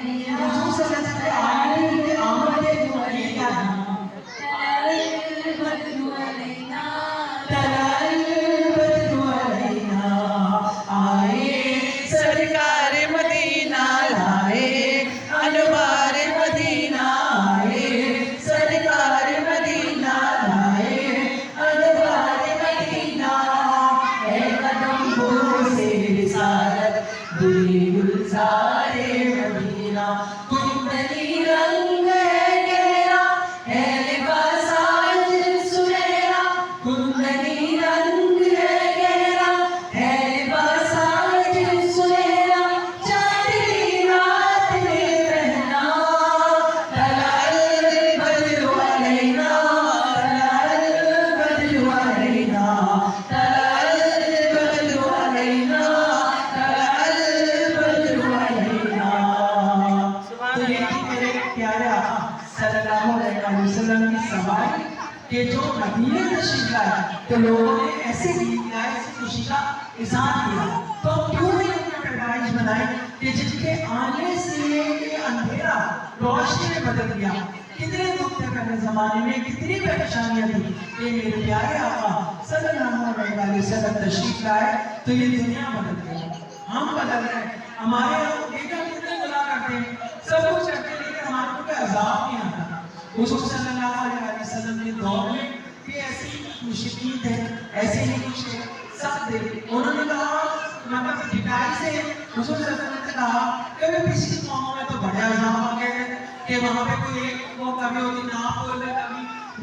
حضور صلی اللہ علیہ وسلم آمد نبوی کا کہ جو مدینے تشریف لائے تو لوگوں نے ایسے گیت گائے، ایسی خوشی کا اظہار کیا، تو کیوں نہیں اپنا پیدائش بنائے کہ جن کے آنے سے یہ اندھیرا روشنی میں بدل گیا۔ کتنے دکھ تھے پہلے زمانے میں، کتنی پریشانیاں تھی، کہ میرے پیارے آقا صلی اللہ علیہ وسلم تشریف لائے تو یہ دنیا بدل گئی، ہم بدل گئے۔ ہمارے بیٹا کتنے گناہ کرتے ہیں، سب کچھ کرتے ہیں، لیکن ہمارے کو کوئی عذاب نہیں آتا۔ حضور صلی اللہ علیہ وسلم کے دور میں بھی ایسی مشکل ہے، ایسے ہی کچھ سب دے۔ انہوں نے کہا مطلب پٹائی سے حضور صلی اللہ علیہ وسلم نے کہا کہ پچھلی قوموں میں تو بڑے عذاب آ گئے ہیں کہ وہاں پہ کوئی ایک وہ کمی ہوتی، نہ بولنے کمی،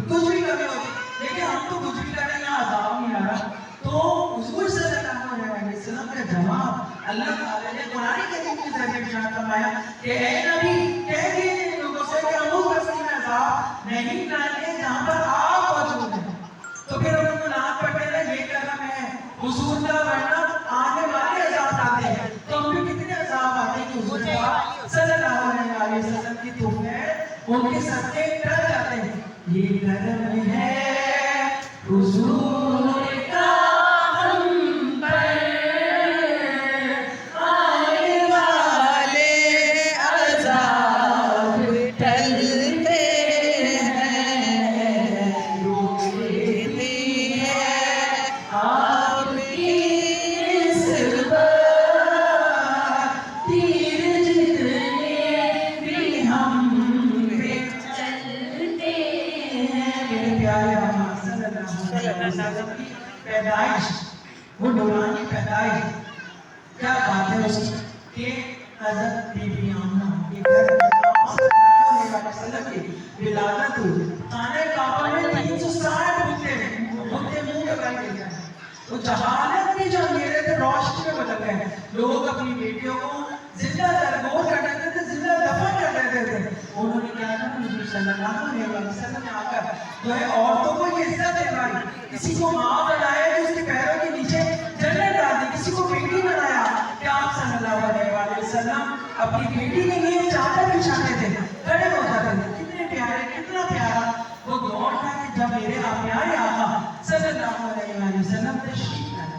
کچھ بھی کمی ہوتی، لیکن ہم تو کچھ بھی کریں یہاں عذاب نہیں آ رہا۔ تو حضور صلی اللہ علیہ وسلم کا جواب اللہ تعالیٰ نے قرآن کریم کے ذریعے ارشاد فرمایا کہ اے نبی کہہ دیجیے لوگوں سے کہ ہم اس بستی میں عذاب نہیں کریں گے جہاں پر آپ موجود ہیں۔ تو پھر ان کو نام پڑھتے ہیں یہ کرم ہے حضور کا، ورنہ آنے والے عذاب آتے ہیں تو ہم بھی کتنے عذاب آتے ہیں کہ حضور صلی اللہ علیہ وسلم کی توفیق ان کے صدقے ٹر جاتے ہیں۔ یہ کرم ہے حضور کا ہم پر، آنے والے عذاب ٹلتے ہیں، روکتی ہے آپ کی نسبت، تیر جتنے بھی ہم پہ چلتے ہیں۔ میرے پیارے آقا صلی اللہ علیہ وسلم کی پیدائش، وہ نورانی پیدائش، کیا بات ہے اس کی کہ حضرت بی بی آمنہ کے گھر صلی اللہ علیہ وسلم کی ولادت ہوئی۔ خانہ کعبہ میں 360 بتے منہ کے بن گئے ہیں۔ تو جہالت کے جو اندھیرے تھے روشنی میں بدل گئے۔ لوگ اپنی بیٹیوں کو زندہ درگور کر دیتے تھے، زندہ دفن کر دیتے تھے۔ انہوں نے کیا کہا حضور صلی اللہ علیہ وسلم نے آ کر جو ہے عورتوں کو یہ عزت دلوائی، کسی کو ماں بنایا کہ اس کے پیروں کے نیچے جنت ڈال دی، کسی کو بیٹی بنایا کہ آپ صلی اللہ علیہ وسلم اپنی بیٹی کے لیے چادر بچھاتے تھے، کھڑے ہو جاتے تھے۔ کتنے پیارے، کتنا پیارا وہ دور تھا کہ جب میرے پیارے آقا صلی اللہ علیہ وسلم تشریف لائے۔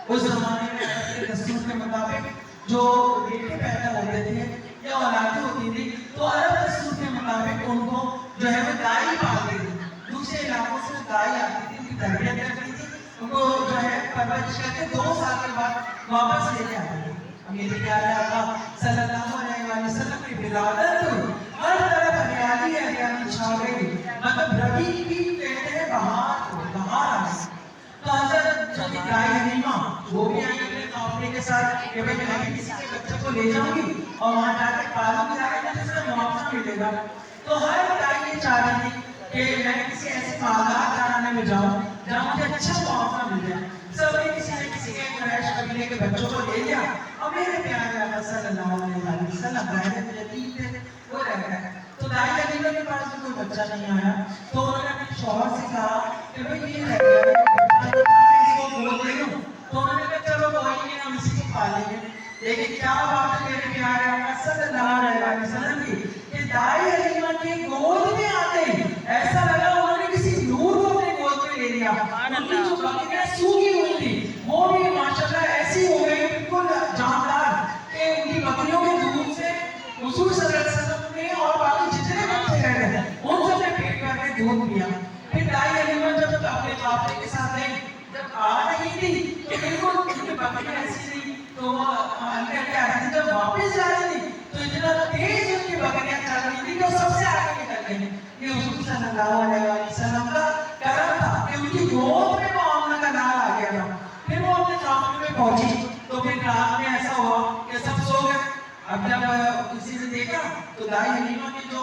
اس زمانے میں اپنے دستور کے مطابق جو بیٹے پیدا ہوتے تھے یا اولادیں ہوتی تھی تو عرب دستور کے مطابق ان کو جو ہے وہ دائی پالتے تھے، دوسرے علاقوں سے دائی آتی تھی، ان کی تربیت کرتی تھی، ان کو جو ہے پرورش کر کے 2 سال کے بعد واپس لے کے آتے تھے۔ میرے پیارے آقا صلی اللہ علیہ وسلم کی ولادت ہوئی، ہر طرف ہریالی ہریالی چھا گئی، مطلب ربیع بھی کہتے ہیں بہار کو، بہار آ گئی۔ تو حضرت جو دائی حلیمہ وہ بھی آئی اپنے قافلے کے ساتھ کہ بھائی میں بھی کسی کے بچے کو لے جاؤں گی اور وہاں جا کے پالوں گی، جا کے جس کا معاوضہ ملے گا۔ تو ہر دائی یہ چاہ رہی تھی کہ میں کسی ایسے مالدار گھرانے میں جاؤں جہاں مجھے اچھا معاوضہ مل جائے۔ سب نے کسی نہ کسی کے قریش قبیلے کے بچوں کو لے لیا اور میرے پیارے آقا صلی اللہ علیہ وسلم غیرت یتیم تھے، وہ رہ گئے۔ تو دائی حلیمہ کے پاس بھی کوئی بچہ نہیں آیا تو انہوں نے اپنے شوہر سے کہا کہ بھائی یہ رہ گیا کسی کو گود لے لوں، تو انہوں نے کہا چلو کوئی نہیں ہم اسی کو پالیں گے۔ لیکن کیا بات ہے میرے پیارے آقا صلی اللہ علیہ وسلم کی کہ دائی حلیمہ کی گود میں آتے ایسا لگا انہوں نے کسی نور کو اپنے گود میں لے لیا۔ ان کی جو بکریاں سوکھی ہوئی تھی وہ بھی ماشاءاللہ ایسی ہو گئی بالکل جاندار کہ ان کی بکریوں کے دودھ سے حضور صلی دودھ پیا. پھر دائی حلیمہ جب اپنے قافلے کے ساتھ گئی, جب آ رہی تھی تو بالکل ان کی بکریاں ایسی تھی, تو اندر کیا رہی تھی, جب واپس جا رہی تھی تو اتنا تیز ان کی بکریاں چل رہی تھی کہ وہ سب سے آگے نکل گئی. یہ حضور صلی اللہ علیہ وسلم کا کرم تھا کہ ان کی گود میں وہ آمنہ کا نال آ گیا تھا. پھر وہ اپنے قافلے میں پہنچی تو پھر رات میں ایسا ہوا کہ سب سو گئے. اب جب کسی نے دیکھا تو دائی حلیمہ کی جو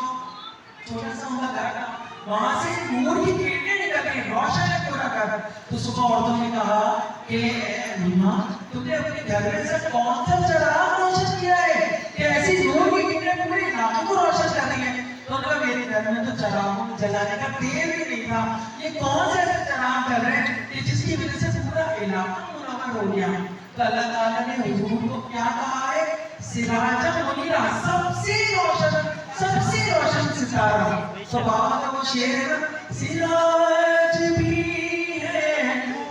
چھوٹا سا ان کا گھر تھا وہاں سے نور کی کرنیں نکل رہی, روشن ہے پورا گھر. تو صبح عورتوں نے کہا کہ حلیمہ تم نے اپنے گھر میں سے کون سا چراغ روشن کیا ہے کہ ایسی نور کی کرنیں پورے علاقے کو روشن کر رہی ہیں؟ تو انہوں نے میرے گھر میں تو چراغوں جلانے کا تیل بھی نہیں تھا, یہ کون سے ایسے چراغ کر رہے ہیں کہ جس کی وجہ سے پورا علاقہ منور ہو گیا. تو اللہ تعالیٰ نے حضور کو کیا کہا ہے, سراجا منیرا, سب سے روشن ستارہ. تو بابا کا وہ شعر ہے نا, سراج بھی ہے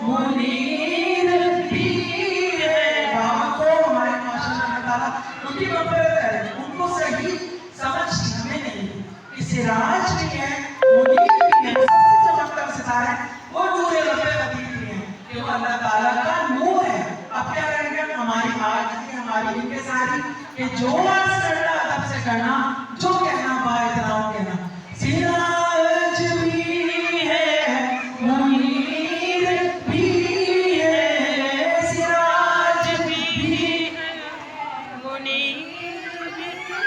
منیر بھی ہے. بابا کو ہمارے ماشاءاللہ اللہ تعالیٰ ان کی مغفرت ہے, ان کو صحیح سمجھ ہمیں نہیں کہ سراج بھی ہے منیر بھی ہے, سب سے چمکتا ستارہ ہے وہ نور رب قدیر بھی ہے کہ وہ اللہ تعالیٰ کا نور ہے. اب کیا رہے گا ہماری آج کی ہماری ان کے ساری کہ جو آج کرنا ادب سے کرنا, جو کہنا با احترام کہنا. سراج بھی ہے منیر بھی ہے, سراج بھی ہے منیر بھی ہے,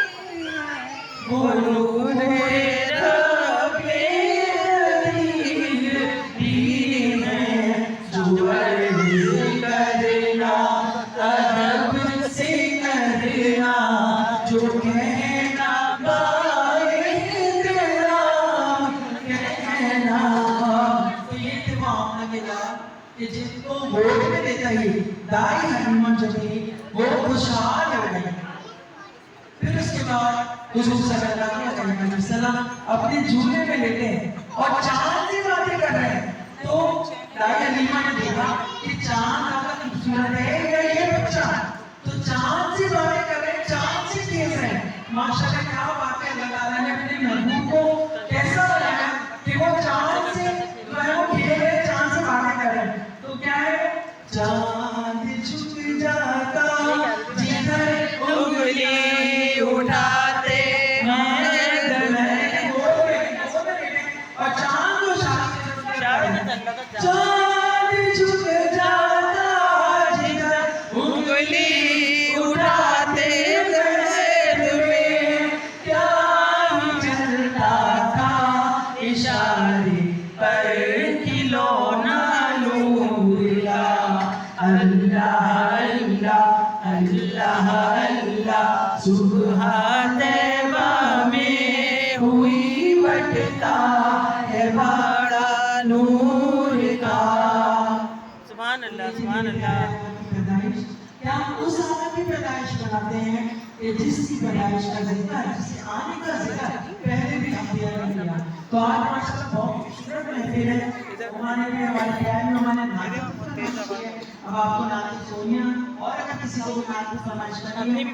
وہ نور رب قدیر بھی ہے, جو عرض کرنا ادب سے کرنا, جو کہنا با احترام کہنا. تو یہ تھے وہ آمنہ کے لال کہ جن کو ووٹ میں دیتا ہی دائی حلیمہ جو تھی وہ خوشحال ہو گئی. پھر اس کے بعد حضور صلی اللہ علیہ وسلم اپنے جھولے میں لیٹے ہیں اور چاند سے باتیں کر رہے ہیں. تو دائی حلیمہ نے دیکھا کہ چاند زیادہ خوبصورت ہے یا یہ بچہ, تو چاند سے باتیں کر رہے ہیں, چاند سے تیز ہے. ماشاءاللہ کیا بات ہے, اللہ تعالیٰ نے اپنے محبوب کو کیسا بنایا کہ وہ چاند سے جو ہے وہ کھیل رہے, چاند سے باتیں کر رہے ہیں. تو کیا ہے, چاند جھک جاتا جدھر انگلی اٹھاتے ہیں, اور چاند کو چاند جھک جاتا جدھر انگلی اٹھاتے میں, کیا چلتا تھا اشارے پر کھلونا نوریا. اللہ اللہ اللہ اللہ سبحان طیبہ میں ہوئی بٹتا ہے بڑا نور کا. سبحان اللہ سبحان اللہ. پیدائش کیا ہم اس آدمی کی پیدائش بناتے ہیں کہ جس کی پیدائش کا ذکر ہے, جس کے آنے کا ذکر پہلے بھی انبیاء نے کیا. تو آج ماشاءاللہ بہت خوبصورت محفل ہے. ہمارے بھی ہمارے خیال میں ہمارے نعت فرمائش ہے. اب آپ کو نعت سنیے, اور اگر کسی کو نعت فرمائش کرنی ہے